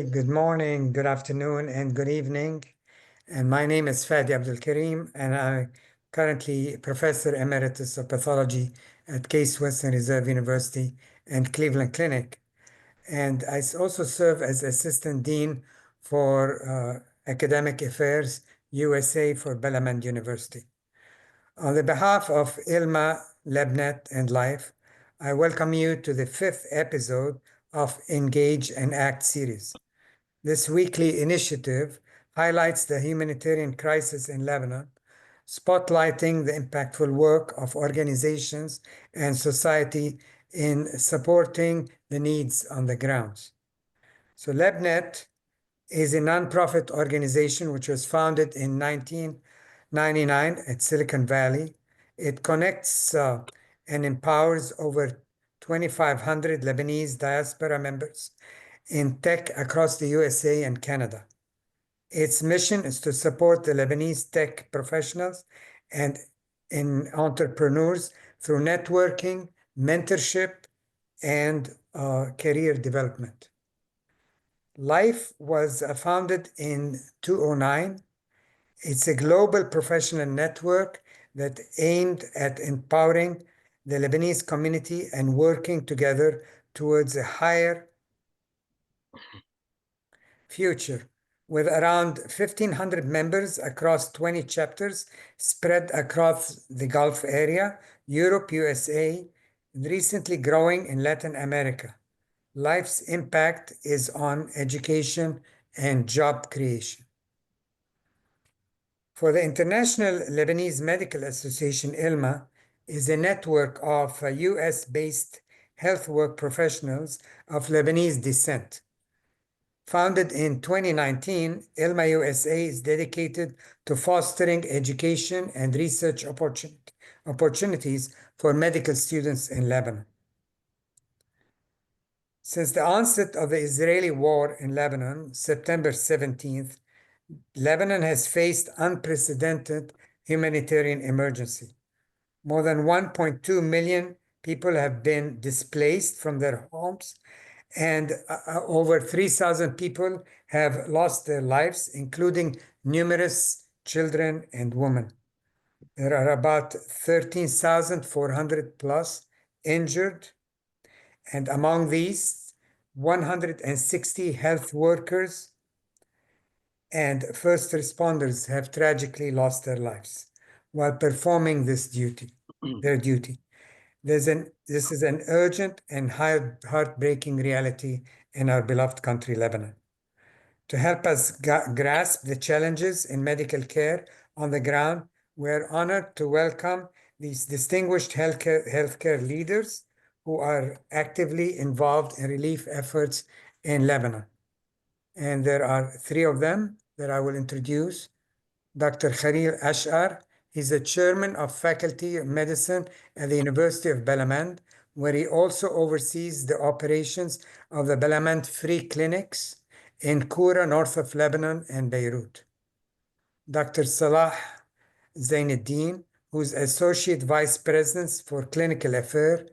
Good morning, good afternoon, and good evening. And my name is Fadi Abdul-Karim, and I'm currently Professor Emeritus of Pathology at Case Western Reserve University and Cleveland Clinic. And I also serve as Assistant Dean for Academic Affairs, USA for Balamand University. On the behalf of ILMA, LabNet, and Life, I welcome you to the 5th episode of Engage and Act series. This weekly initiative highlights the humanitarian crisis in Lebanon, spotlighting the impactful work of organizations and society in supporting the needs on the ground. So LabNet is a nonprofit organization which was founded in 1999 at Silicon Valley. It connects and empowers over 2,500 Lebanese diaspora members in tech across the USA and Canada. Its mission is to support the Lebanese tech professionals and entrepreneurs through networking, mentorship, and career development. Life was founded in 2009. It's a global professional network that aimed at empowering the Lebanese community and working together towards a higher future, with around 1,500 members across 20 chapters spread across the Gulf area, Europe, USA, and recently growing in Latin America. Life's impact is on education and job creation. For the International Lebanese Medical Association, ILMA is a network of US-based health work professionals of Lebanese descent. Founded in 2019, ILMA USA is dedicated to fostering education and research opportunities for medical students in Lebanon. Since the onset of the Israeli war in Lebanon, September 17th, Lebanon has faced unprecedented humanitarian emergency. More than 1.2 million people have been displaced from their homes, and over 3,000 people have lost their lives, including numerous children and women. There are about 13,400 plus injured, and among these, 160 health workers and first responders have tragically lost their lives while performing their duty. This is an urgent and heartbreaking reality in our beloved country, Lebanon. To help us grasp the challenges in medical care on the ground, we're honored to welcome these distinguished healthcare leaders who are actively involved in relief efforts in Lebanon. And there are 3 of them that I will introduce. Dr. Khalil Achkar, he's the chairman of Faculty of Medicine at the University of Balamand, where he also oversees the operations of the Balamand Free Clinics in Kura, north of Lebanon and Beirut. Dr. Salah Zeineldine, who's Associate Vice President for Clinical Affairs,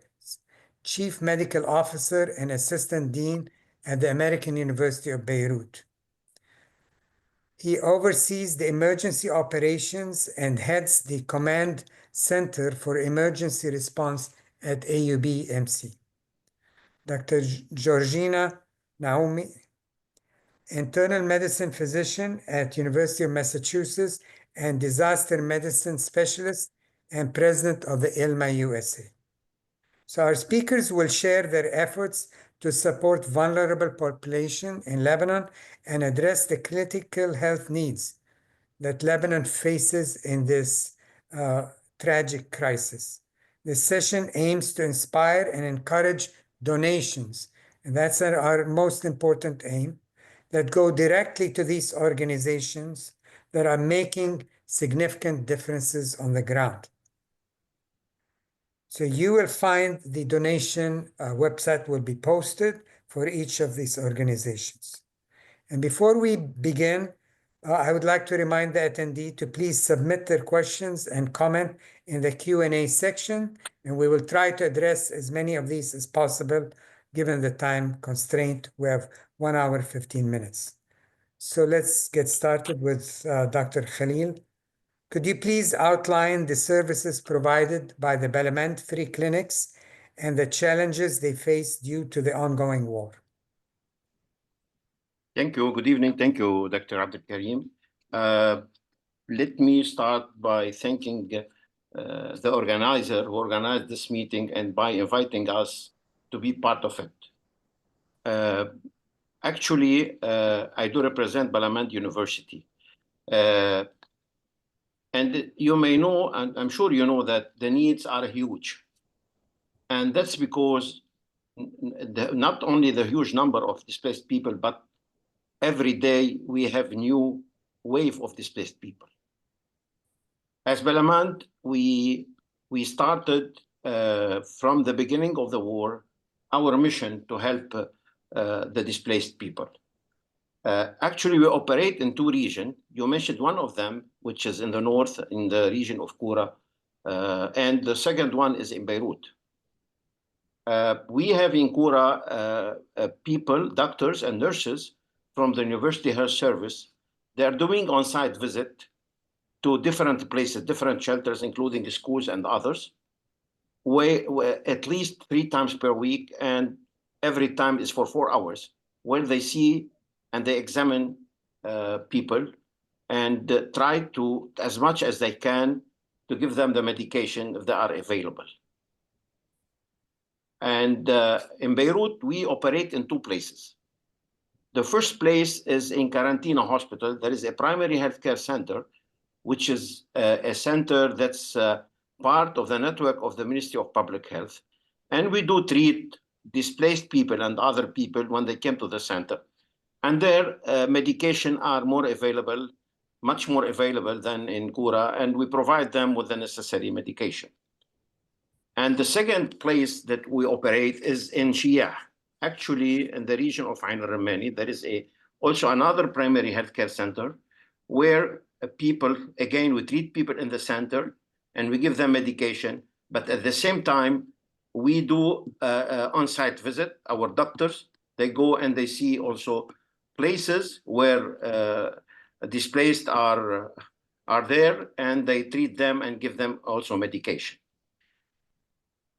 Chief Medical Officer and Assistant Dean at the American University of Beirut. He oversees the emergency operations and heads the Command Center for Emergency Response at AUBMC. Dr. Georgina, Nouaime, internal medicine physician at University of Massachusetts and disaster medicine specialist and president of the ILMA USA. So our speakers will share their efforts to support vulnerable population in Lebanon and address the critical health needs that Lebanon faces in this tragic crisis. This session aims to inspire and encourage donations, and that's our most important aim, that go directly to these organizations that are making significant differences on the ground. So you will find the donation website will be posted for each of these organizations. And before we begin, I would like to remind the attendee to please submit their questions and comment in the Q&A section, and we will try to address as many of these as possible given the time constraint. We have 1 hour, 15 minutes. So let's get started with Dr. Khalil. Could you please outline the services provided by the Balamand free clinics and the challenges they face due to the ongoing war? Thank you. Good evening. Thank you, Dr. Abdul-Karim. Let me start by thanking the organizer who organized this meeting and by inviting us to be part of it. Actually, I do represent Balamand University. And you may know, and I'm sure you know, that the needs are huge. And that's because not only the huge number of displaced people, but every day we have new wave of displaced people. As Balamand, we started from the beginning of the war our mission to help the displaced people. Actually, we operate in 2 regions. You mentioned one of them, which is in the north, in the region of Kura, and the second one is in Beirut. We have in Kura people, doctors and nurses from the University Health Service. They are doing on-site visit to different places, different shelters, including schools and others, where at least 3 times per week, and every time is for 4 hours, where they see and they examine people and try to, as much as they can, to give them the medication if they are available. And in Beirut, we operate in 2 places. The first place is in Karantina Hospital. There is a primary healthcare center, which is a center that's part of the network of the Ministry of Public Health. And we do treat displaced people and other people when they came to the center. And their medication are more available, much more available than in Kura, and we provide them with the necessary medication. And the second place that we operate is in Shia. Actually, in the region of Ain al-Ramani, there is also another primary healthcare center where people, again, we treat people in the center and we give them medication, but at the same time, we do on-site visit. Our doctors, they go and they see also places where displaced are there, and they treat them and give them also medication.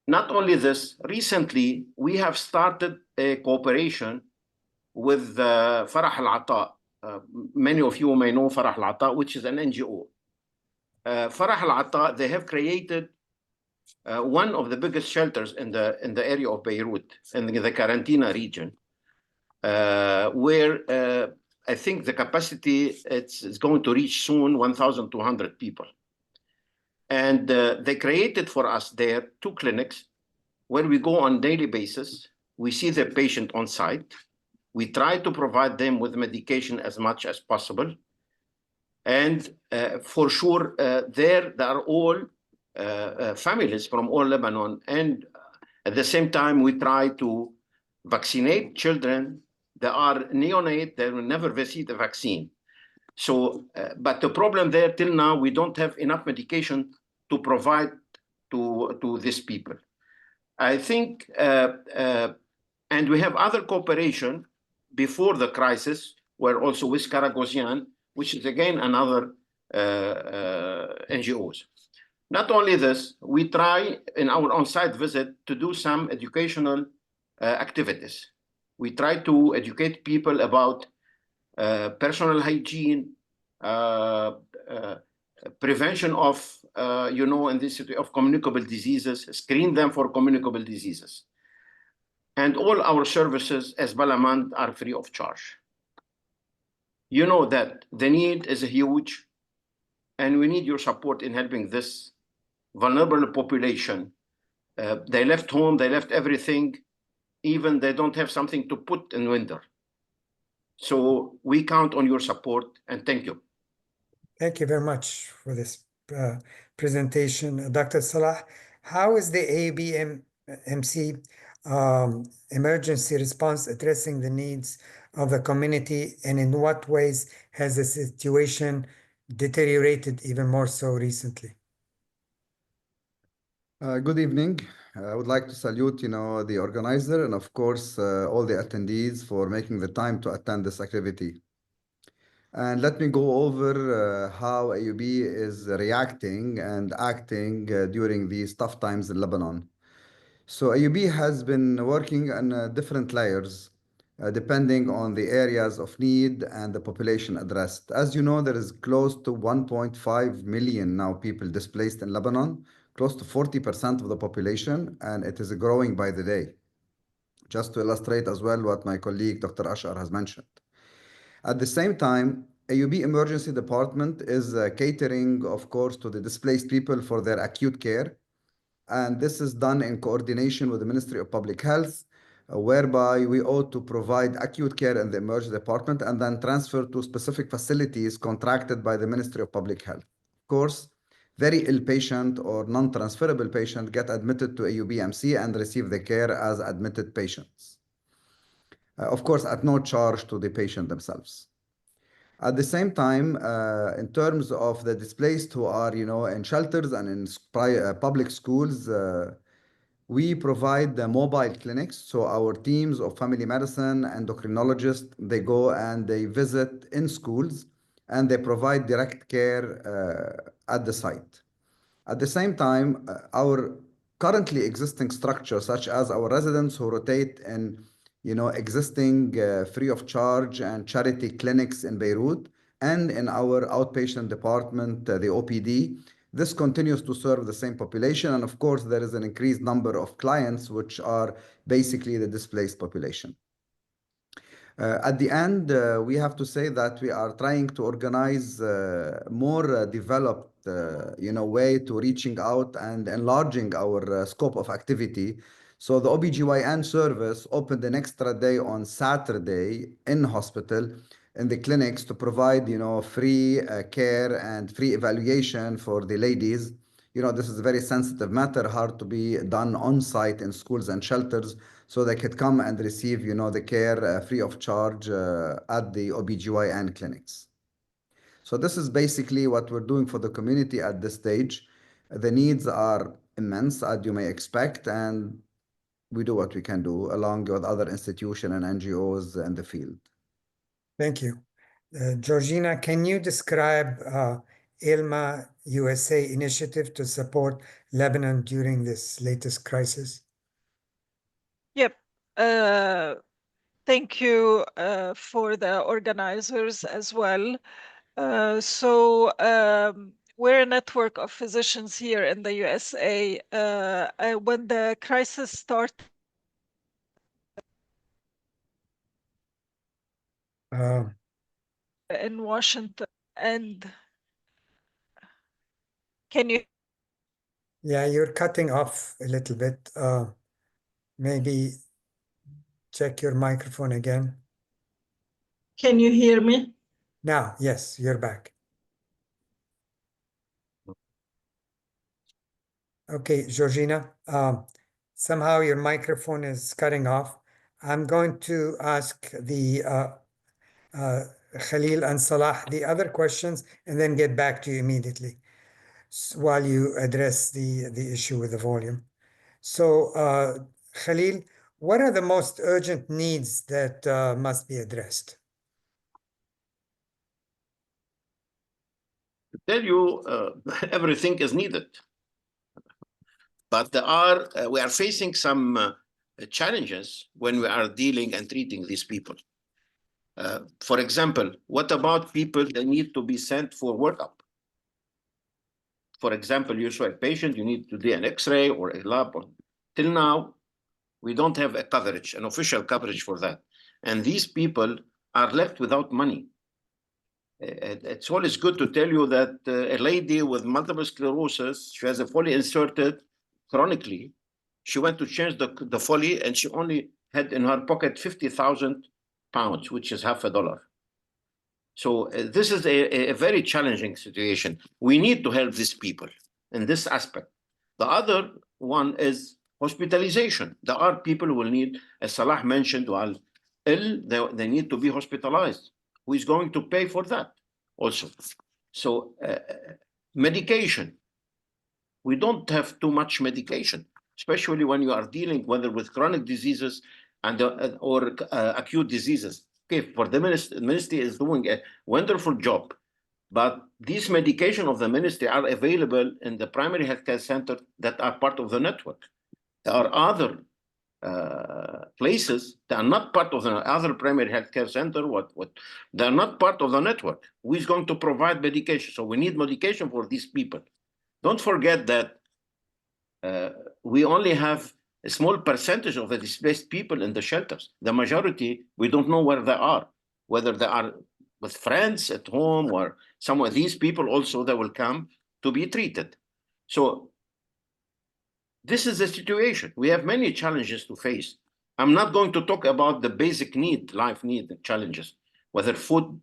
Not only this, recently we have started a cooperation with Farah Al-Ata. Many of you may know Farah Al-Ata, which is an NGO. Farah Al-Ata, they have created one of the biggest shelters in the area of Beirut, in the Karantina region, where I think the capacity is going to reach soon 1,200 people. And they created for us there 2 clinics where we go on a daily basis. We see the patient on site. We try to provide them with medication as much as possible. And for sure, there are all families from all Lebanon. And at the same time, we try to vaccinate children that are neonate, that will never receive the vaccine. So, but the problem there till now, we don't have enough medication to provide to these people. I think, and we have other cooperation before the crisis, where also with Karagosian, which is again another NGOs. Not only this, we try in our on-site visit to do some educational activities. We try to educate people about personal hygiene, prevention of, in this situation of communicable diseases, screen them for communicable diseases. And all our services as Balamand are free of charge. You know that the need is huge, and we need your support in helping this vulnerable population. They left home, they left everything, even they don't have something to put in winter. So we count on your support, and thank you. Thank you very much for this presentation. Dr. Salah, how is the AUBMC emergency response addressing the needs of the community, and in what ways has the situation deteriorated even more so recently? Good evening. I would like to salute, the organizer and of course, all the attendees for making the time to attend this activity. And let me go over how AUB is reacting and acting during these tough times in Lebanon. So AUB has been working on different layers depending on the areas of need and the population addressed. As you know, there is close to 1.5 million now people displaced in Lebanon, close to 40% of the population, and it is growing by the day. Just to illustrate as well what my colleague Dr. Ashar has mentioned. At the same time, AUB Emergency Department is catering, of course, to the displaced people for their acute care. And this is done in coordination with the Ministry of Public Health, whereby we ought to provide acute care in the emergency department and then transfer to specific facilities contracted by the Ministry of Public Health. Of course, very ill patient or non-transferable patient get admitted to AUBMC and receive the care as admitted patients. Of course, at no charge to the patient themselves. At the same time, in terms of the displaced who are, in shelters and in public schools, we provide the mobile clinics. So our teams of family medicine, endocrinologists, they go and they visit in schools and they provide direct care at the site. At the same time, our currently existing structure, such as our residents who rotate in existing free of charge and charity clinics in Beirut and in our outpatient department, the OPD, this continues to serve the same population. And of course, there is an increased number of clients, which are basically the displaced population. At the end, we have to say that we are trying to organize more developed way to reaching out and enlarging our scope of activity. So the OBGYN service opened an extra day on Saturday in hospital in the clinics to provide free care and free evaluation for the ladies. This is a very sensitive matter, hard to be done on site in schools and shelters, so they could come and receive the care free of charge at the OBGYN clinics. So this is basically what we're doing for the community at this stage. The needs are immense, as you may expect, and we do what we can do along with other institutions and NGOs in the field. Thank you. Georgina, can you describe ILMA USA initiative to support Lebanon during this latest crisis? Yep. Thank you for the organizers as well. We're a network of physicians here in the USA. When the crisis started in Washington, and can you? Yeah, you're cutting off a little bit. Maybe check your microphone again. Can you hear me? Now, yes, you're back. Okay, Georgina, somehow your microphone is cutting off. I'm going to ask the Khalil and Salah the other questions and then get back to you immediately while you address the issue with the volume. So, Khalil, what are the most urgent needs that must be addressed? To tell you, everything is needed. But we are facing some challenges when we are dealing and treating these people. For example, what about people that need to be sent for workup? For example, you saw a patient, you need to do an X-ray or a lab. Till now, we don't have a coverage, an official coverage for that. And these people are left without money. It's always good to tell you that a lady with multiple sclerosis, she has a Foley inserted chronically. She went to change the Foley and she only had in her pocket 50,000 pounds, which is $50. So this is a very challenging situation. We need to help these people in this aspect. The other one is hospitalization. There are people who will need, as Salah mentioned, while ill, they need to be hospitalized. Who is going to pay for that also? So medication. we don't have too much medication, especially when you are dealing whether with chronic diseases and or acute diseases. Okay, for the ministry is doing a wonderful job, but these medication of the ministry are available in the primary healthcare center that are part of the network. There are other places that are not part of the other primary healthcare center. They are not part of the network. Who is going to provide medication? So we need medication for these people. Don't forget that we only have a small percentage of the displaced people in the shelters. The majority, we don't know where they are, whether they are with friends at home or somewhere. These people also, they will come to be treated. So this is the situation. We have many challenges to face. I'm not going to talk about the basic need, life need challenges, whether food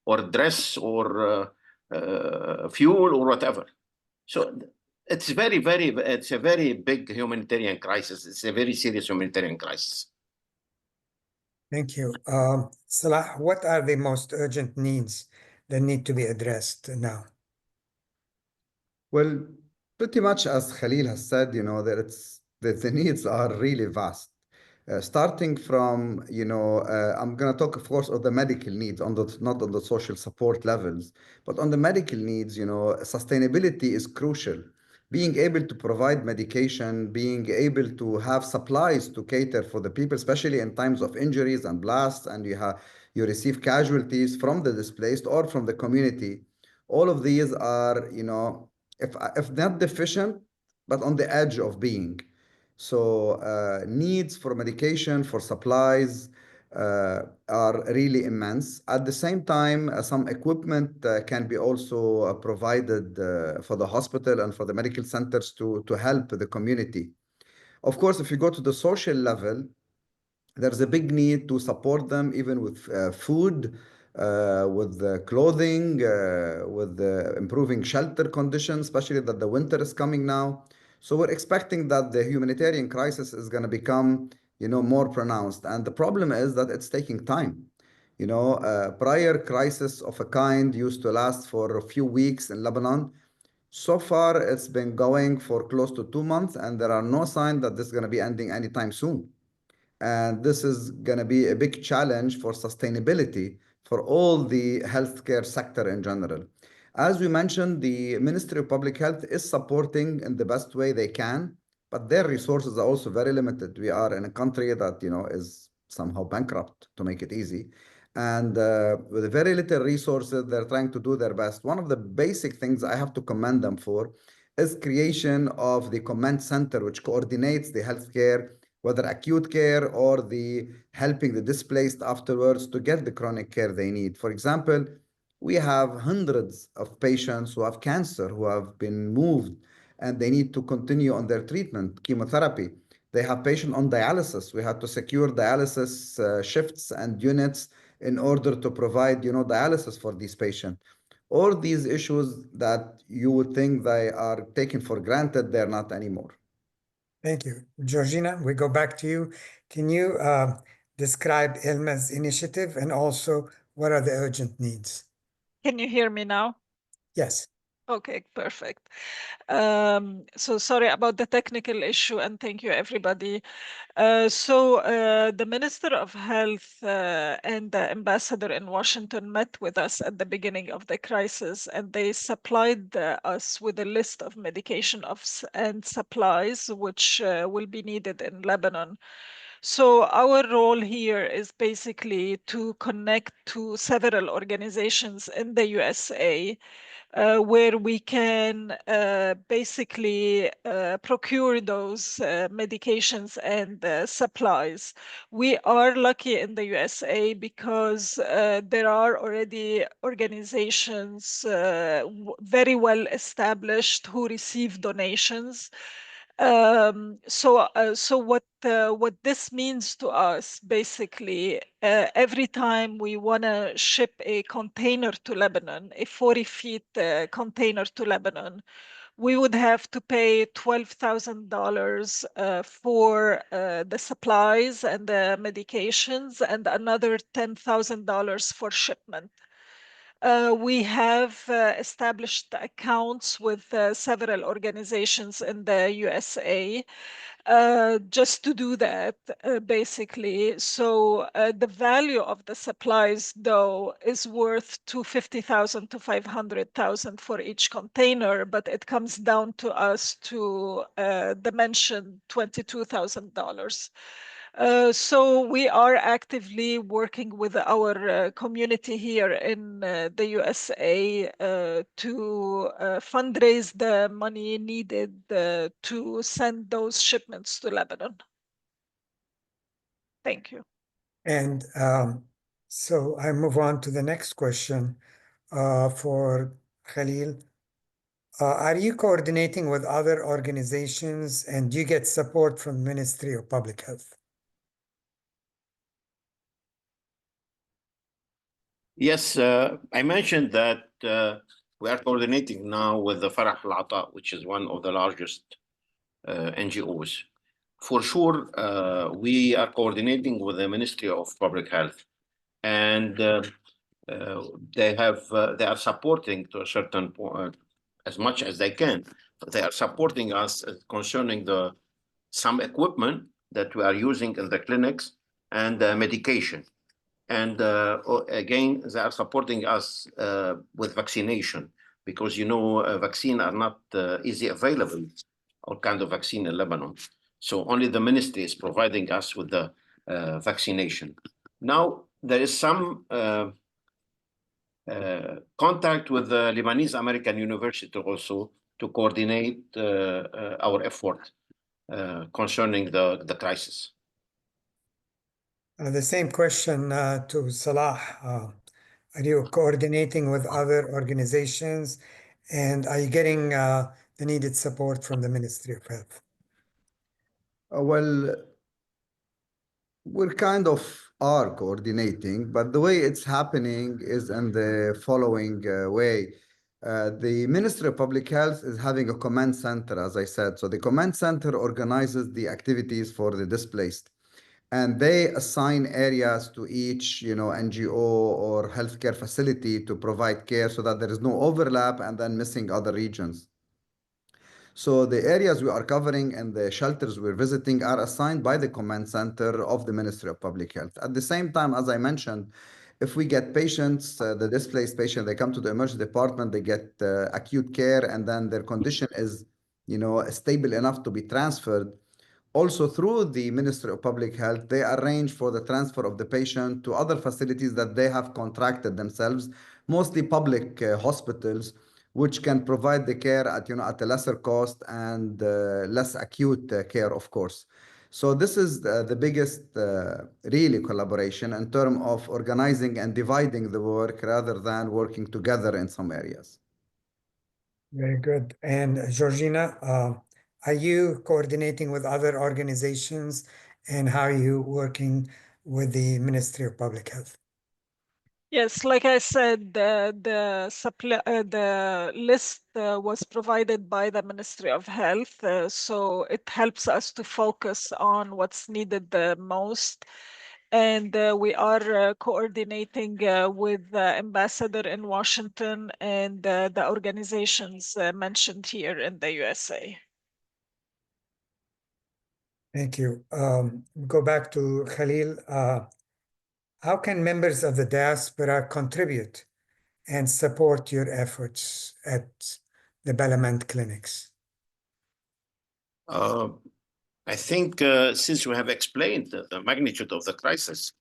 or dress or fuel or whatever. So it's a very big humanitarian crisis. It's a very serious humanitarian crisis. Thank you. Salah, what are the most urgent needs that need to be addressed now? Well, pretty much as Khalil has said, that the needs are really vast. Starting from, I'm going to talk, of course, of the medical needs, not on the social support levels, but on the medical needs, sustainability is crucial. Being able to provide medication, being able to have supplies to cater for the people, especially in times of injuries and blasts, and you receive casualties from the displaced or from the community. All of these are, if not deficient, but on the edge of being. So needs for medication, for supplies are really immense. At the same time, some equipment can be also provided for the hospital and for the medical centers to help the community. Of course, if you go to the social level, there's a big need to support them even with food, with clothing, with improving shelter conditions, especially that the winter is coming now. So we're expecting that the humanitarian crisis is going to become, more pronounced. And the problem is that it's taking time. Prior crisis of a kind used to last for a few weeks in Lebanon. So far, it's been going for close to 2 months, and there are no signs that this is going to be ending anytime soon. And this is going to be a big challenge for sustainability for all the healthcare sector in general. As we mentioned, the Ministry of Public Health is supporting in the best way they can, but their resources are also very limited. We are in a country that, is somehow bankrupt, to make it easy. And with very little resources, they're trying to do their best. One of the basic things I have to commend them for is creation of the command center, which coordinates the healthcare, whether acute care or the helping the displaced afterwards to get the chronic care they need. For example, we have hundreds of patients who have cancer, who have been moved, and they need to continue on their treatment, chemotherapy. They have patients on dialysis. We had to secure dialysis shifts and units in order to provide, dialysis for these patients. All these issues that you would think they are taken for granted, they're not anymore. Thank you. Georgina, we go back to you. Can you describe ILMA's initiative and also what are the urgent needs? Can you hear me now? Yes. Okay, perfect. So sorry about the technical issue, and thank you, everybody. The Minister of Health and the ambassador in Washington met with us at the beginning of the crisis, and they supplied us with a list of medication and supplies which will be needed in Lebanon. So our role here is basically to connect to several organizations in the USA where we can basically procure those medications and supplies. We are lucky in the USA because there are already organizations very well established who receive donations. So what this means to us, basically, every time we want to ship a container to Lebanon, a 40-feet container to Lebanon, we would have to pay $12,000 for the supplies and the medications, and another $10,000 for shipment. We have established accounts with several organizations in the USA just to do that, basically. So the value of the supplies, though, is worth $250,000 to $500,000 for each container, but it comes down to us to the mentioned $22,000. So we are actively working with our community here in the USA to fundraise the money needed to send those shipments to Lebanon. Thank you. And so I move on to the next question for Khalil. Are you coordinating with other organizations and do you get support from the Ministry of Public Health? Yes, I mentioned that we are coordinating now with the Farah Al-Ata, which is one of the largest NGOs. For sure, we are coordinating with the Ministry of Public Health, and they are supporting to a certain point as much as they can. They are supporting us concerning some equipment that we are using in the clinics and medication. And again, they are supporting us with vaccination because, you know, vaccine are not easy available, all kind of vaccine in Lebanon. So only the ministry is providing us with the vaccination. Now, there is some contact with the Lebanese American University also to coordinate our effort concerning the crisis. The same question to Salah. Are you coordinating with other organizations and are you getting the needed support from the Ministry of Health? Well, we're kind of are coordinating, but the way it's happening is in the following way. The Ministry of Public Health is having a command center, as I said. So the command center organizes the activities for the displaced, and they assign areas to each, NGO or healthcare facility to provide care so that there is no overlap and then missing other regions. So the areas we are covering and the shelters we're visiting are assigned by the command center of the Ministry of Public Health. At the same time, as I mentioned, if we get patients, the displaced patient, they come to the emergency department, they get acute care, and then their condition is, stable enough to be transferred. Also, through the Ministry of Public Health, they arrange for the transfer of the patient to other facilities that they have contracted themselves, mostly public hospitals, which can provide the care at a lesser cost and less acute care, of course. So this is the biggest really collaboration in terms of organizing and dividing the work rather than working together in some areas. Very good. And Georgina, are you coordinating with other organizations and how are you working with the Ministry of Public Health? Yes, like I said, the list was provided by the Ministry of Health, so it helps us to focus on what's needed the most. And we are coordinating with the ambassador in Washington and the organizations mentioned here in the USA. Thank you. Go back to Khalil. How can members of the diaspora contribute and support your efforts at the Balamand clinics? I think since we have explained the magnitude of the crisis,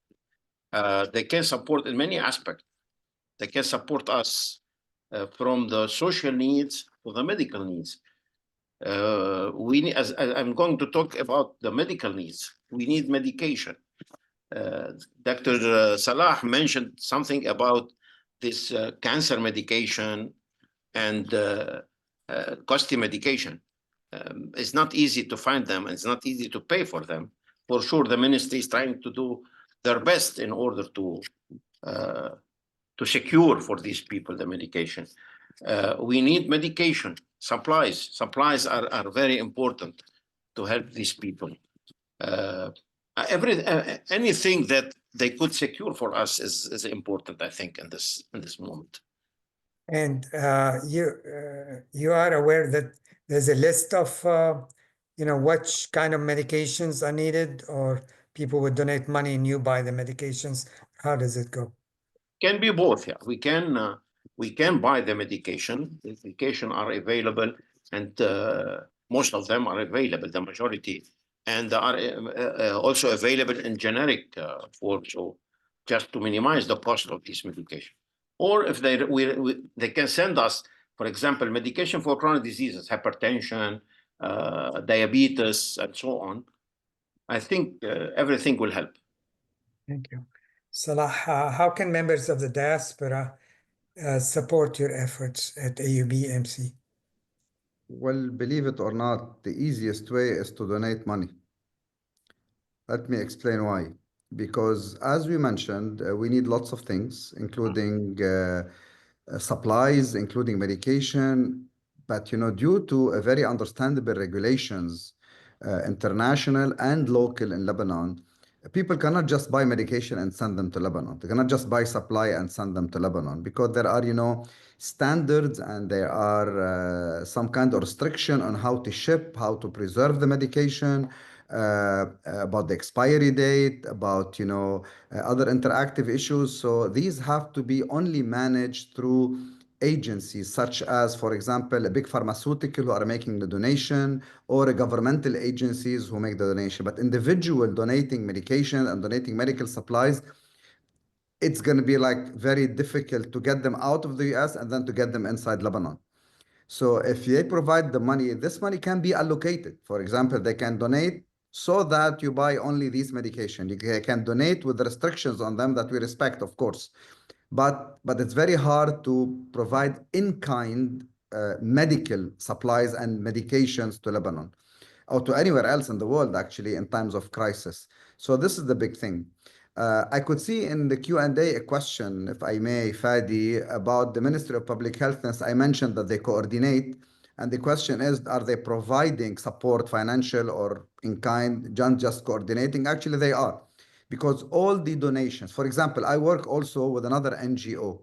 they can support in many aspects. They can support us from the social needs to the medical needs. As I'm going to talk about the medical needs, we need medication. Dr. Salah mentioned something about this cancer medication and costly medication. It's not easy to find them. It's not easy to pay for them. For sure, the ministry is trying to do their best in order to secure for these people the medication. We need medication, supplies. Supplies are very important to help these people. Anything that they could secure for us is important, I think, in this moment. And you are aware that there's a list of which kind of medications are needed, or people would donate money and you buy the medications. How does it go? Can be both. Yeah, we can buy the medication. The medication are available, and most of them are available. The majority, and are also available in generic form. So just to minimize the cost of this medication, or if they can send us, for example, medication for chronic diseases, hypertension, diabetes, and so on. I think everything will help. Thank you. Salah, how can members of the diaspora support your efforts at AUBMC? Well, believe it or not, the easiest way is to donate money. Let me explain why. Because as we mentioned, we need lots of things, including supplies, including medication. But due to a very understandable regulations, international and local in Lebanon, people cannot just buy medication and send them to Lebanon. They cannot just buy supply and send them to Lebanon because there are, standards, and there are some kind of restriction on how to ship, how to preserve the medication, about the expiry date, about other interactive issues. So these have to be only managed through agencies such as, for example, a big pharmaceutical who are making the donation, or a governmental agencies who make the donation. But individual donating medication and donating medical supplies, it's going to be like very difficult to get them out of the US and then to get them inside Lebanon. So if they provide the money, this money can be allocated. For example, they can donate so that you buy only these medication. You can donate with the restrictions on them that we respect, of course. But it's very hard to provide in-kind medical supplies and medications to Lebanon, or to anywhere else in the world, actually, in times of crisis. So this is the big thing. I could see in the Q&A a question, if I may, Fadi, about the Ministry of Public Health. I mentioned that they coordinate, and the question is, are they providing support, financial or in kind, just coordinating? Actually, they are, because all the donations, for example, I work also with another NGO.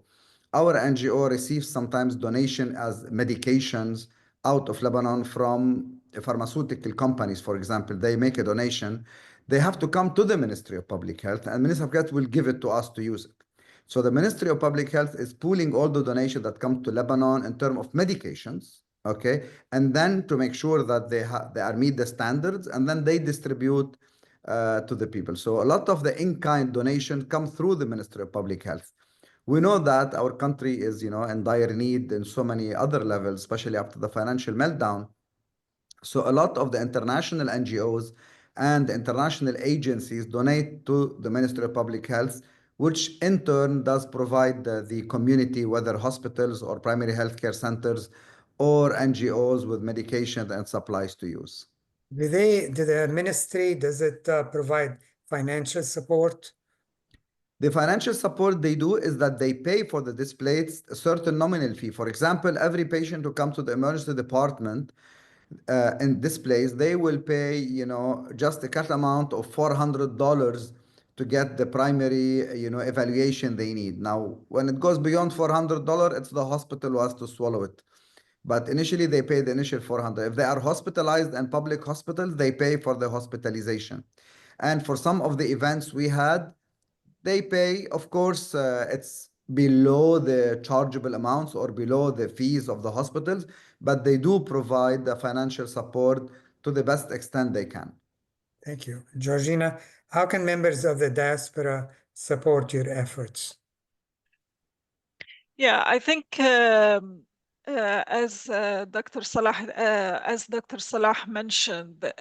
Our NGO receives sometimes donation as medications out of Lebanon from pharmaceutical companies. For example, they make a donation, they have to come to the Ministry of Public Health, and Ministry of Health will give it to us to use it. So the Ministry of Public Health is pooling all the donations that come to Lebanon in terms of medications, okay, and then to make sure that they are meet the standards, and then they distribute to the people. So a lot of the in-kind donation come through the Ministry of Public Health. We know that our country is, in dire need in so many other levels, especially after the financial meltdown. So a lot of the international NGOs and international agencies donate to the Ministry of Public Health, which in turn does provide the community, whether hospitals or primary healthcare centers or NGOs, with medication and supplies to use. Do the ministry, does it provide financial support? The financial support they do is that they pay for the displaced a certain nominal fee. For example, every patient who comes to the emergency department in this place, they will pay, just a cut amount of $400 to get the primary, evaluation they need. Now, when it goes beyond $400, it's the hospital who has to swallow it. But initially, they pay the initial $400. If they are hospitalized in public hospitals, they pay for the hospitalization. And for some of the events we had, they pay, of course, it's below the chargeable amounts or below the fees of the hospitals, but they do provide the financial support to the best extent they can. Thank you. Georgina, how can members of the diaspora support your efforts? Yeah, I think as Dr. Salah mentioned,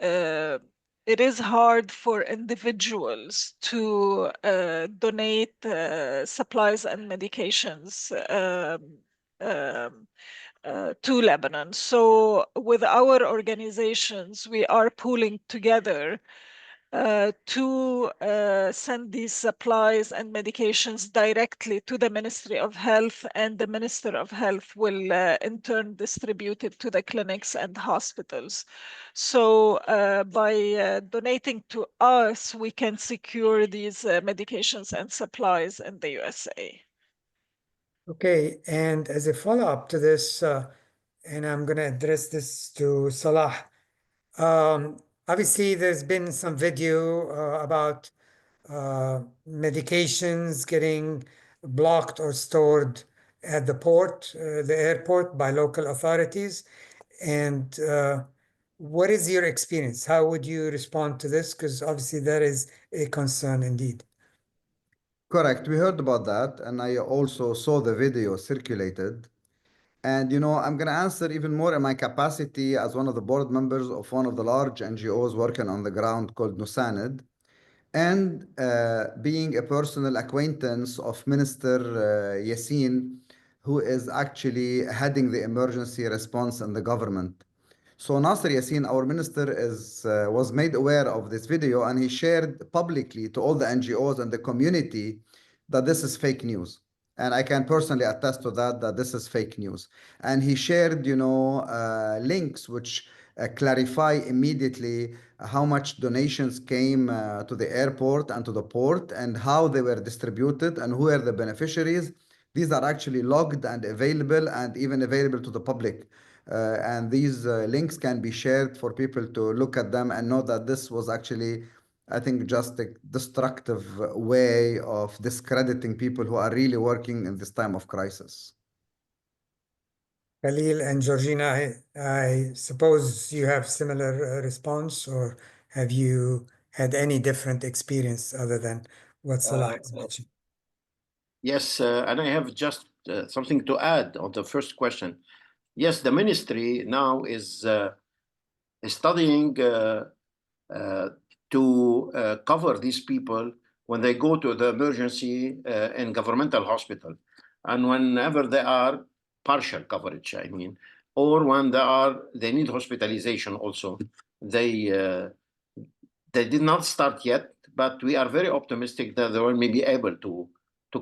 it is hard for individuals to donate supplies and medications to Lebanon. So with our organizations, we are pooling together to send these supplies and medications directly to the Ministry of Health, and the Minister of Health will in turn distribute it to the clinics and hospitals. So by donating to us, we can secure these medications and supplies in the USA. Okay, and as a follow-up to this, and I'm going to address this to Salah. Obviously, there's been some video about medications getting blocked or stored at the port, the airport, by local authorities. And what is your experience? How would you respond to this? Because obviously, that is a concern indeed. Correct. We heard about that, and I also saw the video circulated. And I'm going to answer even more in my capacity as one of the board members of one of the large NGOs working on the ground called Nusanid, and being a personal acquaintance of Minister Yassin, who is actually heading the emergency response in the government. So Nasser Yassin, our minister, was made aware of this video, and he shared publicly to all the NGOs and the community that this is fake news. And I can personally attest to that this is fake news. And he shared, links which clarify immediately how much donations came to the airport and to the port, and how they were distributed and who are the beneficiaries. These are actually logged and available, and even available to the public. And these links can be shared for people to look at them and know that this was actually, I think, just a destructive way of discrediting people who are really working in this time of crisis. Khalil and Georgina, I suppose you have similar response, or have you had any different experience other than what Salah has mentioned? Yes, and I have just something to add on the first question. Yes, the ministry now is studying to cover these people when they go to the emergency in governmental hospital, and whenever they are partial coverage, I mean, or when they need hospitalization also. They did not start yet, but we are very optimistic that they will be able to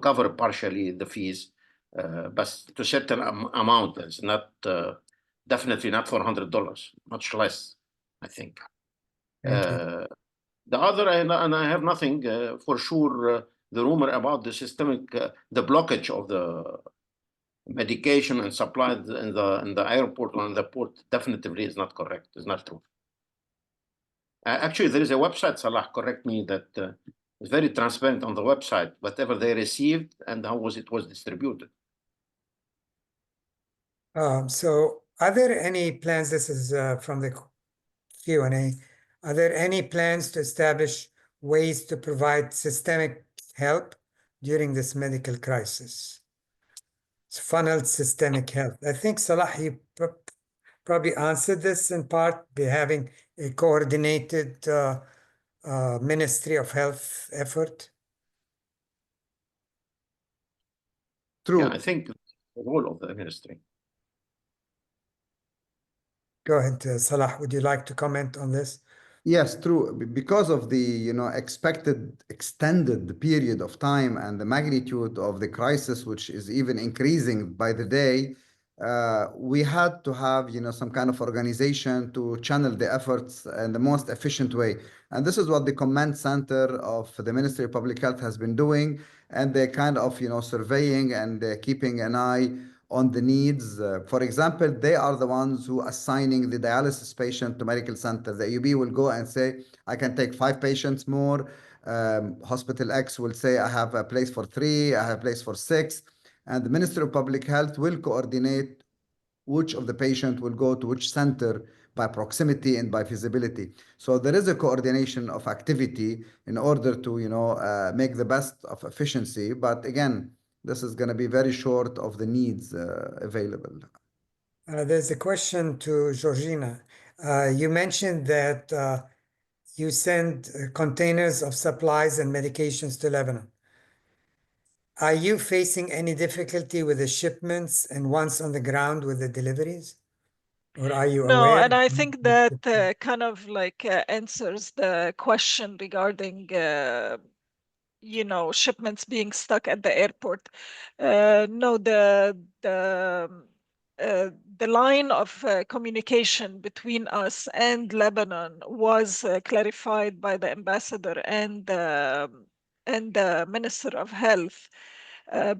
cover partially the fees, but to certain amount. It's not definitely not $400, much less, I think. Thank you. The other, and I have nothing for sure. The rumor about the systemic, the blockage of the medication and supply in the airport or in the port definitely is not correct. It's not true. Actually, there is a website, Salah, correct me, that is very transparent on the website, whatever they received and how it was distributed. So are there any plans, this is from the Q&A, are there any plans to establish ways to provide systemic help during this medical crisis? It's funneled systemic help. I think Salah, you probably answered this in part by having a coordinated Ministry of Health effort. True. Yeah, I think the role of the ministry. Go ahead, Salah. Would you like to comment on this? Yes, true. Because of the expected extended period of time and the magnitude of the crisis, which is even increasing by the day, we had to have some kind of organization to channel the efforts in the most efficient way. And this is what the command center of the Ministry of Public Health has been doing, and they're kind of surveying and keeping an eye on the needs. For example, they are the ones who assigning the dialysis patient to medical center. The AUB will go and say, I can take 5 patients more. Hospital X will say, I have a place for 3, I have a place for 6. And the Ministry of Public Health will coordinate which of the patient will go to which center by proximity and by feasibility. So there is a coordination of activity in order to make the best of efficiency. But again, this is going to be very short of the needs available. There's a question to Georgina. You mentioned that you send containers of supplies and medications to Lebanon. Are you facing any difficulty with the shipments and once on the ground with the deliveries? Or are you No, aware? and I think that kind of like answers the question regarding shipments being stuck at the airport. No, the line of communication between us and Lebanon was clarified by the ambassador and the Minister of Health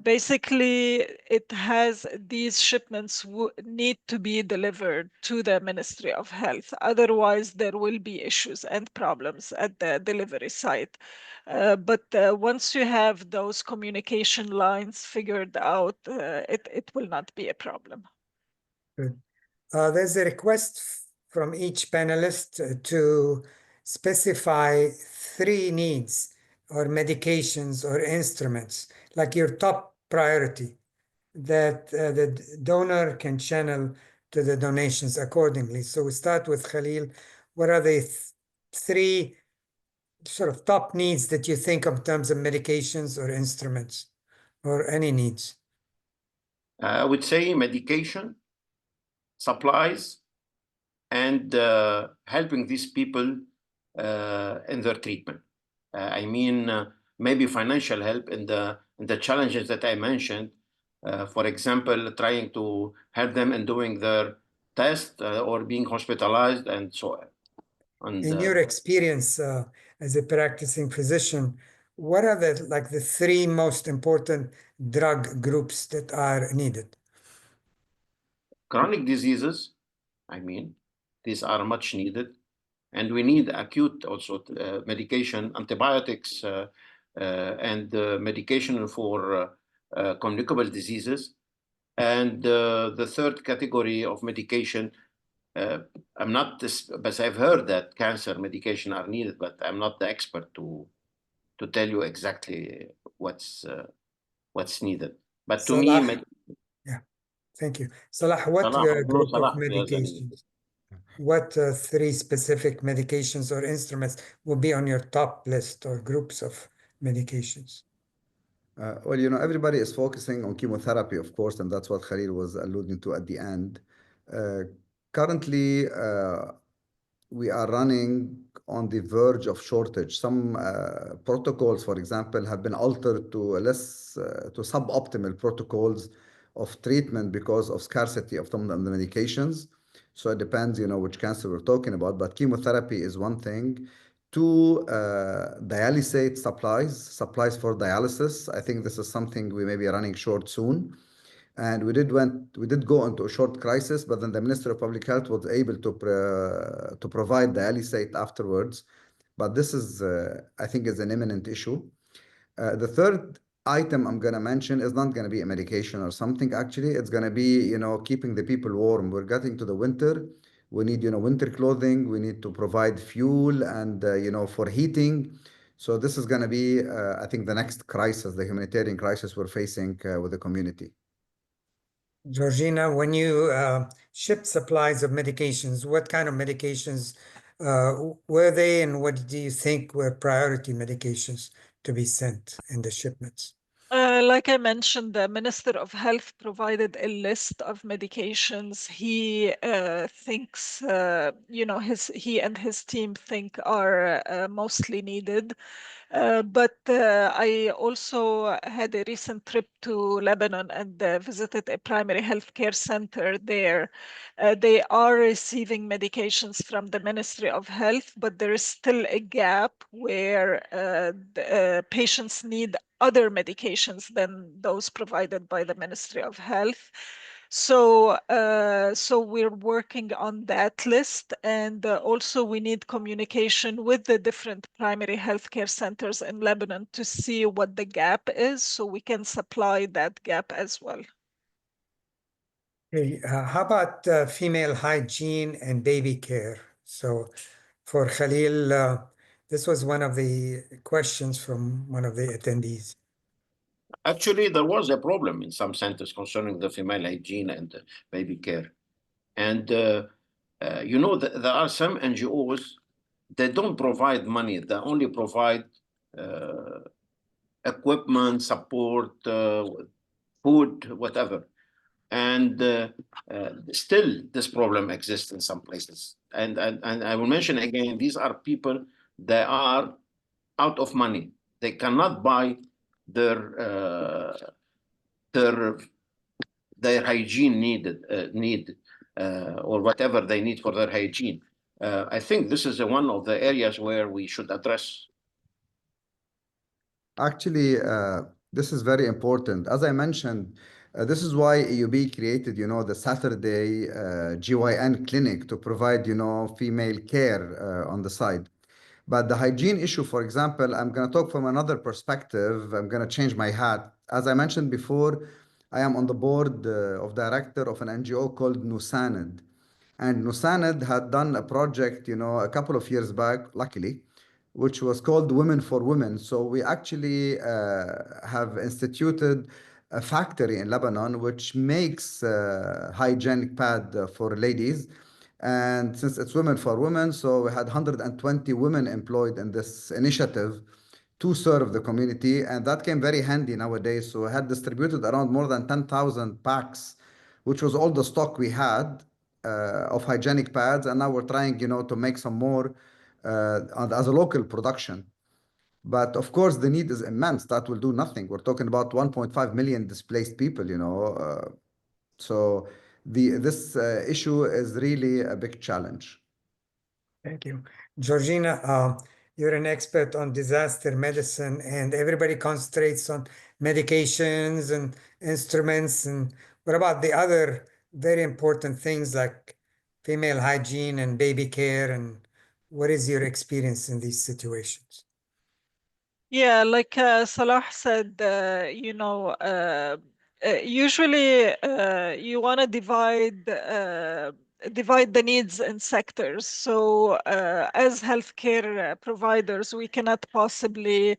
Basically, it has these shipments need to be delivered to the Ministry of Health. Otherwise, there will be issues and problems at the delivery site. But once you have those communication lines figured out, it will not be a problem. Good. There's a request from each panelist to specify 3 needs or medications or instruments, like your top priority, that the donor can channel to the donations accordingly. So we start with Khalil. What are the 3 sort of top needs that you think of in terms of medications or instruments or any needs? I would say medication, supplies, and helping these people in their treatment. I mean, maybe financial help in the challenges that I mentioned. For example, trying to help them in doing their test or being hospitalized and so on. And, in your experience as a practicing physician, what are the 3 most important drug groups that are needed? chronic diseases, I mean, these are much needed. And we need acute also medication, antibiotics, and medication for communicable diseases. And the third category of medication, I'm not this, but I've heard that cancer medication are needed, but I'm not the expert to tell you exactly what's needed. But to Salah, me, yeah, thank you. Salah, what Salah, group of Salah, medications? What 3 specific medications or instruments will be on your top list or groups of medications? Well, everybody is focusing on chemotherapy, of course, and that's what Khalil was alluding to at the end. Currently, we are running on the verge of shortage. Some protocols, for example, have been altered to to suboptimal protocols of treatment because of scarcity of some of the medications. So it depends, which cancer we're talking about. But chemotherapy is one thing. 2, dialysate supplies for dialysis. I think this is something we may be running short soon. And we did go into a short crisis, but then the Minister of Public Health was able to provide dialysate afterwards. But this is, I think, is an imminent issue. The third item I'm going to mention is not going to be a medication or something. Actually, it's going to be, keeping the people warm. We're getting to the winter. We need, winter clothing. We need to provide fuel and, for heating. So this is going to be, I think, the next crisis, the humanitarian crisis we're facing with the community. Georgina, when you shipped supplies of medications, what kind of medications were they, and what do you think were priority medications to be sent in the shipments? Like I mentioned, the Minister of Health provided a list of medications he thinks, he and his team think are mostly needed. But I also had a recent trip to Lebanon and visited a primary health care center there. They are receiving medications from the Ministry of Health, but there is still a gap where patients need other medications than those provided by the Ministry of Health. So we're working on that list, and also we need communication with the different primary healthcare centers in Lebanon to see what the gap is, so we can supply that gap as well. Okay, how about female hygiene and baby care? So for Khalil, this was one of the questions from one of the attendees. Actually, there was a problem in some centers concerning the female hygiene and baby care. And, there are some NGOs that don't provide money. They only provide equipment, support, food, whatever. And still, this problem exists in some places. And I will mention again, these are people that are out of money. They cannot buy their hygiene need or whatever they need for their hygiene. I think this is one of the areas where we should address. Actually, This is very important. As I mentioned, this is why AUB created, the Saturday GYN clinic to provide, female care on the side. But the hygiene issue, for example, I'm going to talk from another perspective. I'm going to change my hat. As I mentioned before, I am on the board of director of an NGO called Nouaime. And Nouaime had done a project, a couple of years back, luckily, which was called Women for Women. So we actually have instituted a factory in Lebanon which makes hygienic pad for ladies. And since it's Women for Women, so we had 120 women employed in this initiative to serve the community. And that came very handy nowadays. So we had distributed around more than 10,000 packs, which was all the stock we had of hygienic pads. And now we're trying, to make some more as a local production. But of course, the need is immense. That will do nothing. We're talking about 1.5 million displaced people, so this issue is really a big challenge. Thank you. Georgina, you're an expert on disaster medicine, and everybody concentrates on medications and instruments. And what about the other very important things like female hygiene and baby care? And what is your experience in these situations? Yeah, like Salah said, usually you want to divide the needs in sectors. So as healthcare providers, we cannot possibly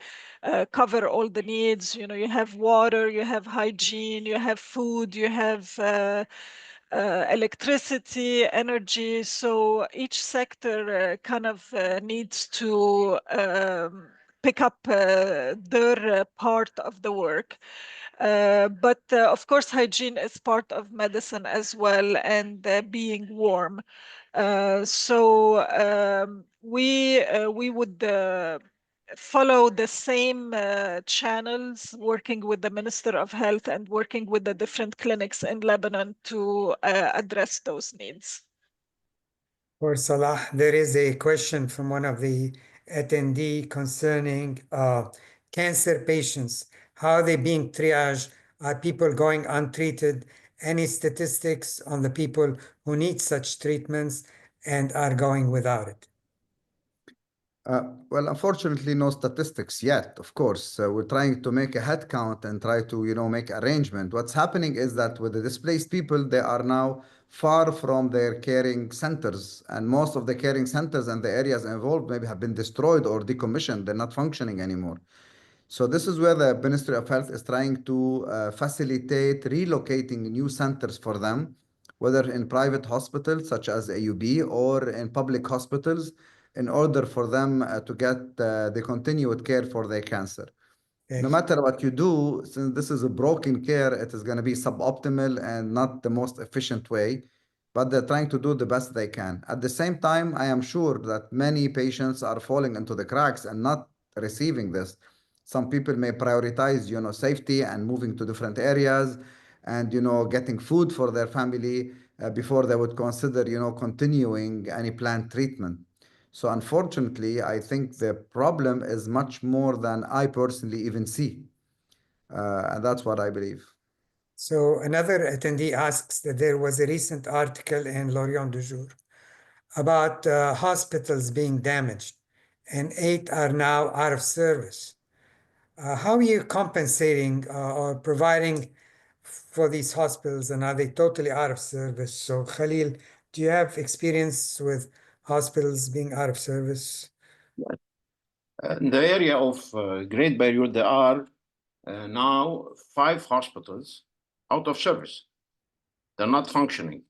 cover all the needs. You have water, you have hygiene, you have food, you have electricity, energy. So each sector kind of needs to pick up their part of the work. But of course, hygiene is part of medicine as well, and being warm. So we would follow the same channels, working with the Minister of Health and working with the different clinics in Lebanon to address those needs. For Salah, there is a question from one of the attendee concerning cancer patients. How are they being triaged? Are people going untreated? Any statistics on the people who need such treatments and are going without it? Well, unfortunately, no statistics yet. Of course, we're trying to make a head count and try to, make arrangement. What's happening is that with the displaced people, they are now far from their caring centers, and most of the caring centers and the areas involved maybe have been destroyed or decommissioned. They're not functioning anymore. So this is where the Ministry of Health is trying to facilitate relocating new centers for them, whether in private hospitals such as AUB or in public hospitals, in order for them to get the continued care for their cancer. No matter what you do, since this is a broken care, it is going to be suboptimal and not the most efficient way, but they're trying to do the best they can. At the same time, I am sure that many patients are falling into the cracks and not receiving this. Some people may prioritize, safety and moving to different areas and, getting food for their family before they would consider, continuing any planned treatment. So unfortunately, I think the problem is much more than I personally even see. And that's what I believe. So another attendee asks that there was a recent article in L'Orient du Jour about hospitals being damaged, and 8 are now out of service. How are you compensating or providing for these hospitals, and are they totally out of service? So Khalil, do you have experience with hospitals being out of service? In the area of Great Barrier, there are now 5 hospitals out of service. They're not functioning,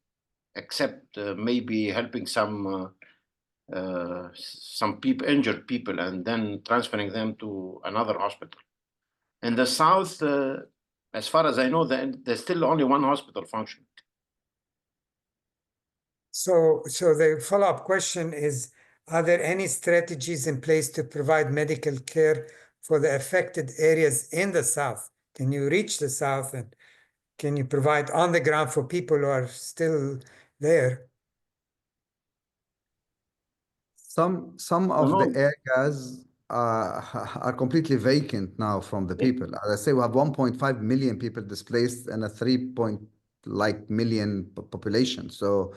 except maybe helping some people, injured people, and then transferring them to another hospital. In the south, as far as I know, there's still only 1 hospital functioning. So the follow-up question is, are there any strategies in place to provide medical care for the affected areas in the south? Can you reach the south, and can you provide on the ground for people who are still there? Some of the areas are completely vacant now from the people. As I say, we have 1.5 million people displaced and a 3 million population. So,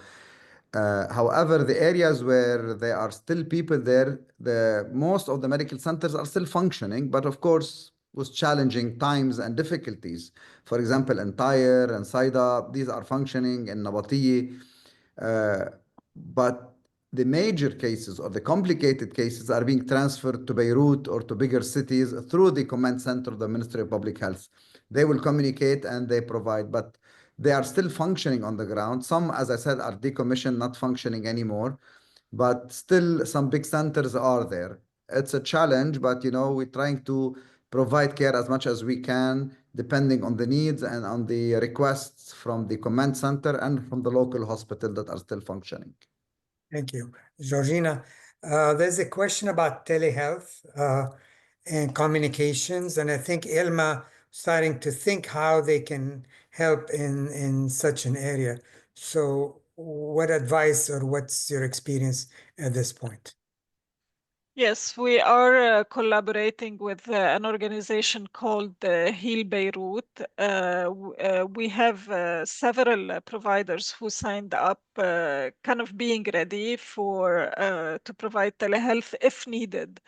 however, the areas where there are still people there, most of the medical centers are still functioning, but of course, with challenging times and difficulties. For example, in Tyre and Saida, these are functioning in Nabatiye. But the major cases or the complicated cases are being transferred to Beirut or to bigger cities through the command center of the Ministry of Public Health. They will communicate and they provide, but they are still functioning on the ground. Some, as I said, are decommissioned, not functioning anymore, but still some big centers are there. It's a challenge, but we're trying to provide care as much as we can, depending on the needs and on the requests from the command center and from the local hospital that are still functioning. Thank you. Georgina, there's a question about telehealth and communications, and I think ILMA starting to think how they can help in such an area. So what advice or what's your experience at this point? Yes, we are collaborating with an organization called Heal Beirut. We have several providers who signed up, kind of being ready for to provide telehealth if needed.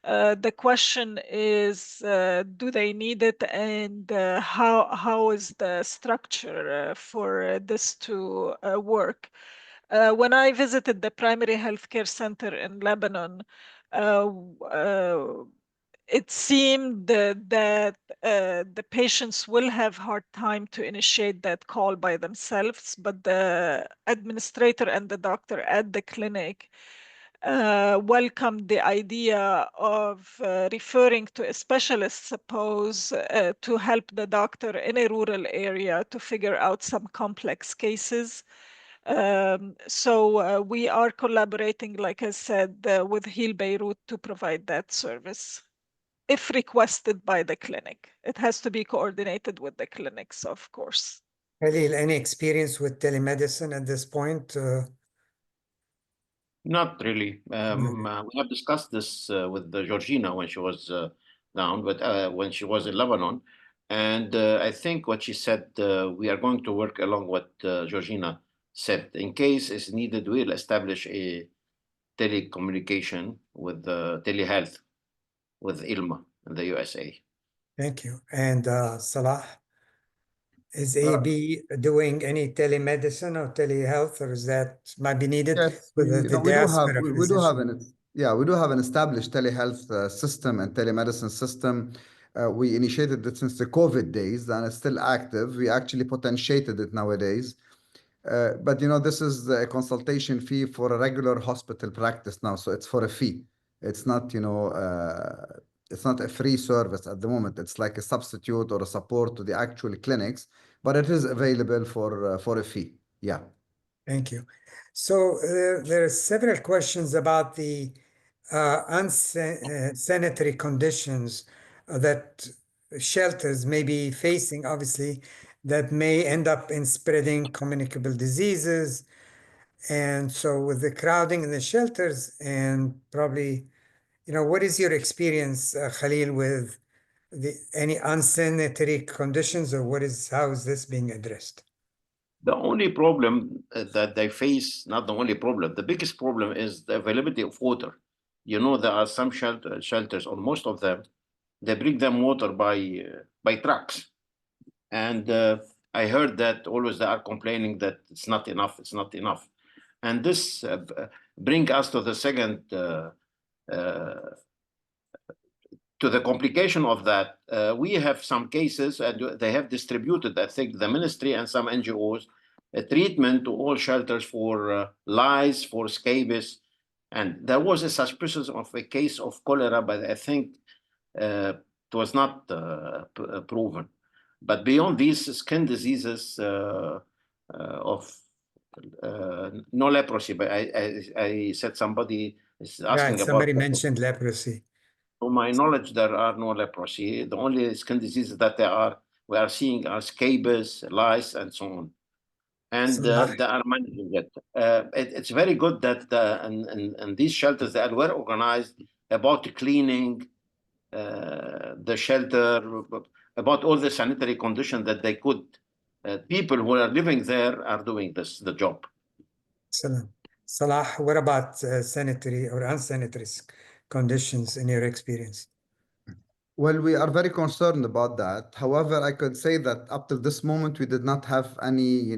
The question is, do they need it, and how is the structure for this to work? When I visited the primary healthcare center in Lebanon, uh, uh, it seemed that the patients will have hard time to initiate that call by themselves, but the administrator and the doctor at the clinic welcomed the idea of referring to a specialist, suppose, to help the doctor in a rural area to figure out some complex cases. So we are collaborating, like I said, with Heal Beirut to provide that service, if requested by the clinic. It has to be coordinated with the clinics, of course. Khalil, any experience with telemedicine at this point? Not really. We have discussed this with Georgina when she was down, but when she was in Lebanon. And I think what she said, we are going to work along what Georgina said. In case it's needed, we'll establish a telecommunication with telehealth with ILMA in the USA. Thank you. And Salah, is AB doing any telemedicine or telehealth, or is that might be needed Yes, with the diaspora we do have physician? we do have an established telehealth system and telemedicine system. We initiated it since the COVID days and it's still active. We actually potentiated it nowadays. But this is a consultation fee for a regular hospital practice now, so it's for a fee. It's not, it's not a free service at the moment. It's like a substitute or a support to the actual clinics, but it is available for a fee. Yeah. Thank you. So there are several questions about the unsanitary conditions that shelters may be facing, obviously, that may end up in spreading communicable diseases. And so with the crowding in the shelters and probably, what is your experience, Khalil, with any unsanitary conditions, or how is this being addressed? The only problem that they face, not the only problem, the biggest problem is the availability of water. There are some shelters, or most of them, they bring them water by trucks. And I heard that always they are complaining that it's not enough. And this brings us to the second, to the complication of that. We have some cases, and they have distributed, I think, the ministry and some NGOs, a treatment to all shelters for lice, for scabies. And there was a suspicion of a case of cholera, but I think it was not proven. But beyond these skin diseases of no leprosy, but I said somebody is asking Right, somebody about mentioned leprosy. to my knowledge, there are no leprosy. The only skin diseases that we are seeing are scabies, lice, and so on. And they are managing it. It's very good that in these shelters, they were organized about cleaning the shelter, about all the sanitary conditions that they could. People who are living there are doing the job. Excellent. Salah, what about sanitary or unsanitary conditions in your experience? Well, we are very concerned about that. However, I could say that up to this moment, we did not have any,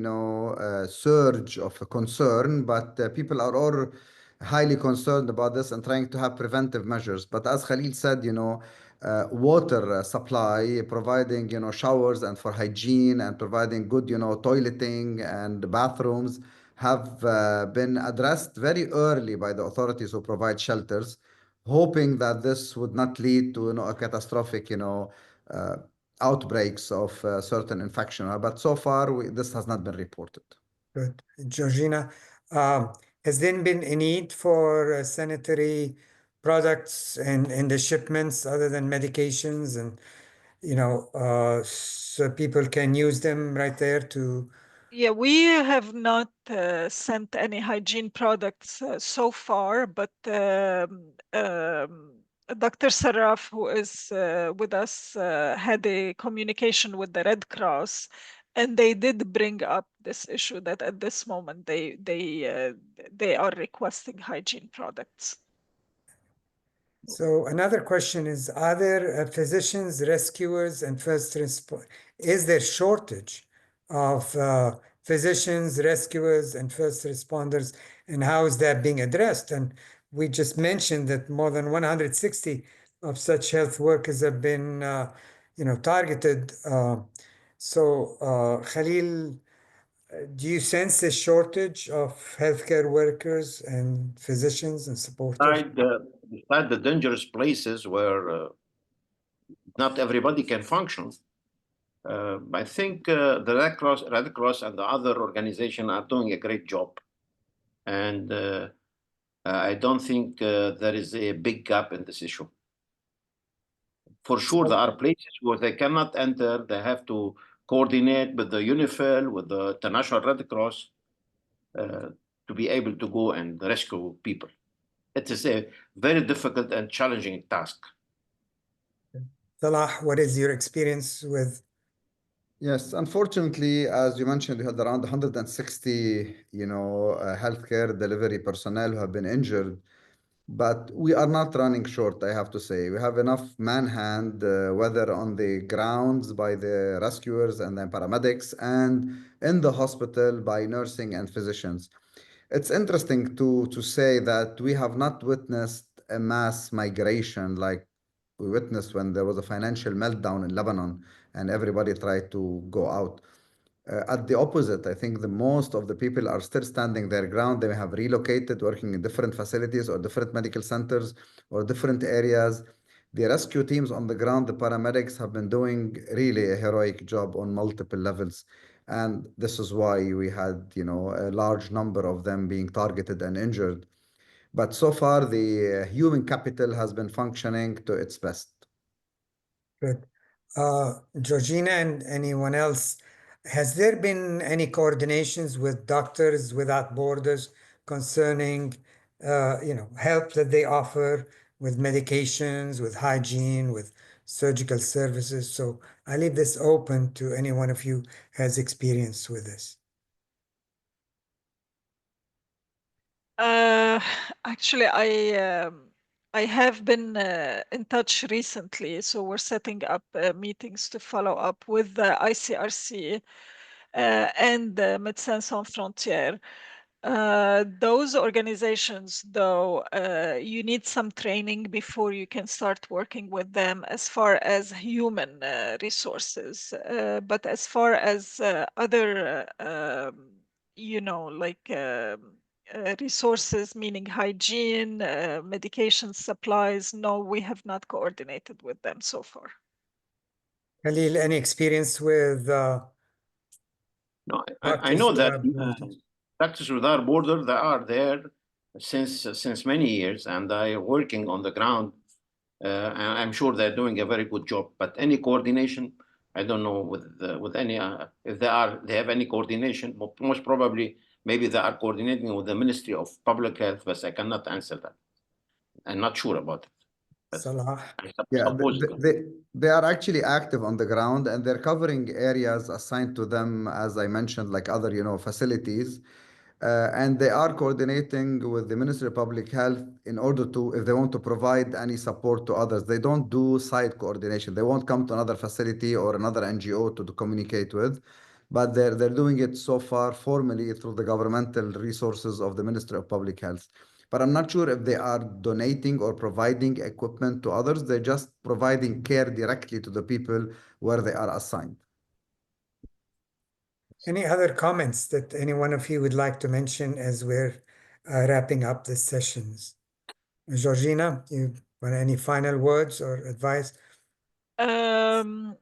surge of concern, but people are all highly concerned about this and trying to have preventive measures. But as Khalil said, water supply, providing, showers and for hygiene and providing good, toileting and bathrooms have been addressed very early by the authorities who provide shelters, hoping that this would not lead to a catastrophic uh, outbreaks of certain infection. But so far this has not been reported. Good. Georgina, has there been a need for sanitary products in the shipments other than medications, and so people can use them right there to? Yeah, we have not sent any hygiene products so far, but Dr. Saraf, who is with us, had a communication with the Red Cross, and they did bring up this issue that at this moment they are requesting hygiene products. So another question is, are there physicians, rescuers, and first responders? Is there shortage of physicians, rescuers, and first responders, and how is that being addressed? And we just mentioned that more than 160 of such health workers have been, targeted. Khalil, do you sense a shortage of healthcare workers and physicians and supporters? Beside the dangerous places where not everybody can function, I think the Red Cross and the other organizations are doing a great job. And I don't think there is a big gap in this issue. For sure, there are places where they cannot enter. They have to coordinate with the UNIFIL, with the International Red Cross, to be able to go and rescue people. It is a very difficult and challenging task. Salah, what is your experience with? Yes, unfortunately, as you mentioned, we had around 160, healthcare delivery personnel who have been injured. But we are not running short, I have to say. We have enough man-hand, whether on the grounds by the rescuers and then paramedics, and in the hospital by nursing and physicians. It's interesting to say that we have not witnessed a mass migration like we witnessed when there was a financial meltdown in Lebanon and everybody tried to go out. At the opposite, I think the most of the people are still standing their ground. They have relocated, working in different facilities or different medical centers or different areas. The rescue teams on the ground, the paramedics, have been doing really a heroic job on multiple levels. And this is why we had, a large number of them being targeted and injured. But so far, the human capital has been functioning to its best. Good. Georgina and anyone else, has there been any coordinations with Doctors Without Borders concerning, help that they offer with medications, with hygiene, with surgical services? So I leave this open to any one of you has experience with this. Actually, I have been in touch recently, so we're setting up meetings to follow up with the ICRC and Médecins Sans Frontières. Those organizations, though, you need some training before you can start working with them as far as human resources. But as far as other, resources, meaning hygiene, medication supplies, no, we have not coordinated with them so far. Khalil, any experience with No, I Doctors know that Without Borders? Doctors Without Borders, they are there since many years, and they are working on the ground. And I'm sure they're doing a very good job. But any coordination, I don't know with any if they have any coordination. Most probably, maybe they are coordinating with the Ministry of Public Health, but I cannot answer that. I'm not sure about it. Salah. Yeah, Suppose it. they are actually active on the ground and they're covering areas assigned to them, as I mentioned, like other, facilities. And they are coordinating with the Ministry of Public Health in order to, if they want to provide any support to others, they don't do site coordination. They won't come to another facility or another NGO to communicate with, but they're doing it so far formally through the governmental resources of the Ministry of Public Health. But I'm not sure if they are donating or providing equipment to others. They're just providing care directly to the people where they are assigned. Any other comments that any one of you would like to mention as we're wrapping up the sessions? Georgina, you want any final words or advice? And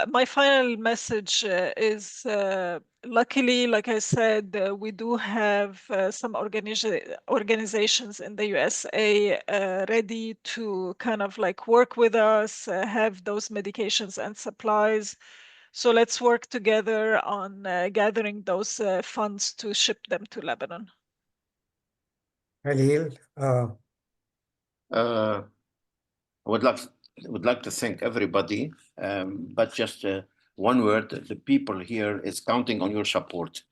my final message is luckily, like I said, we do have some organizations in the USA ready to kind of like work with us, have those medications and supplies. So let's work together on gathering those funds to ship them to Lebanon. Khalil, I would like to thank everybody, but just one word: the people here is counting on your support,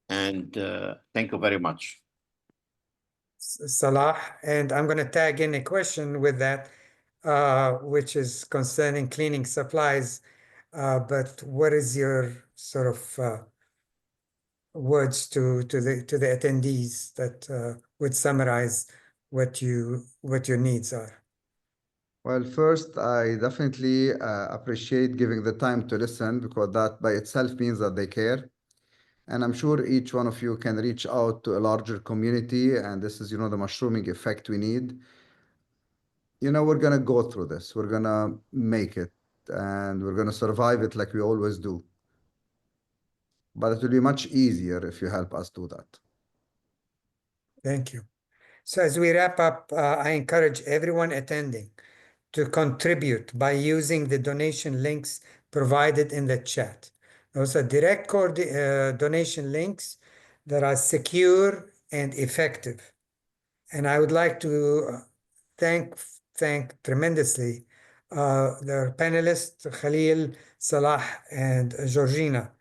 and thank you very much. Salah, and I'm going to tag in a question with that, which is concerning cleaning supplies. But what is your sort of words to the attendees that would summarize what your needs are? Well, first, I definitely appreciate giving the time to listen because that by itself means that they care. And I'm sure each one of you can reach out to a larger community, and this is, the mushrooming effect we need. We're going to go through this. We're going to make it, and we're going to survive it like we always do. But it will be much easier if you help us do that. Thank you. So as we wrap up, I encourage everyone attending to contribute by using the donation links provided in the chat. Those are direct donation links that are secure and effective. And I would like to thank tremendously the panelists, Khalil, Salah, and Georgina,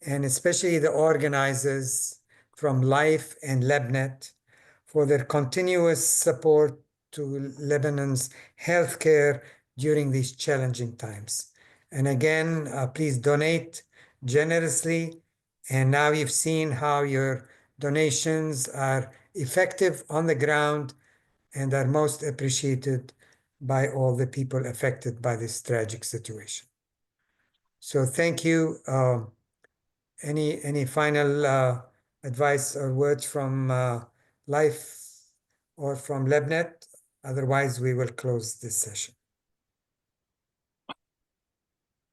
and especially the organizers from Life and LabNet for their continuous support to Lebanon's healthcare during these challenging times. And again, please donate generously. And now you've seen how your donations are effective on the ground and are most appreciated by all the people affected by this tragic situation. So thank you. Any final advice or words from Life or from LabNet? Otherwise, we will close this session.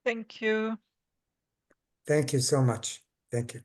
Thank you. Thank you so much. Thank you.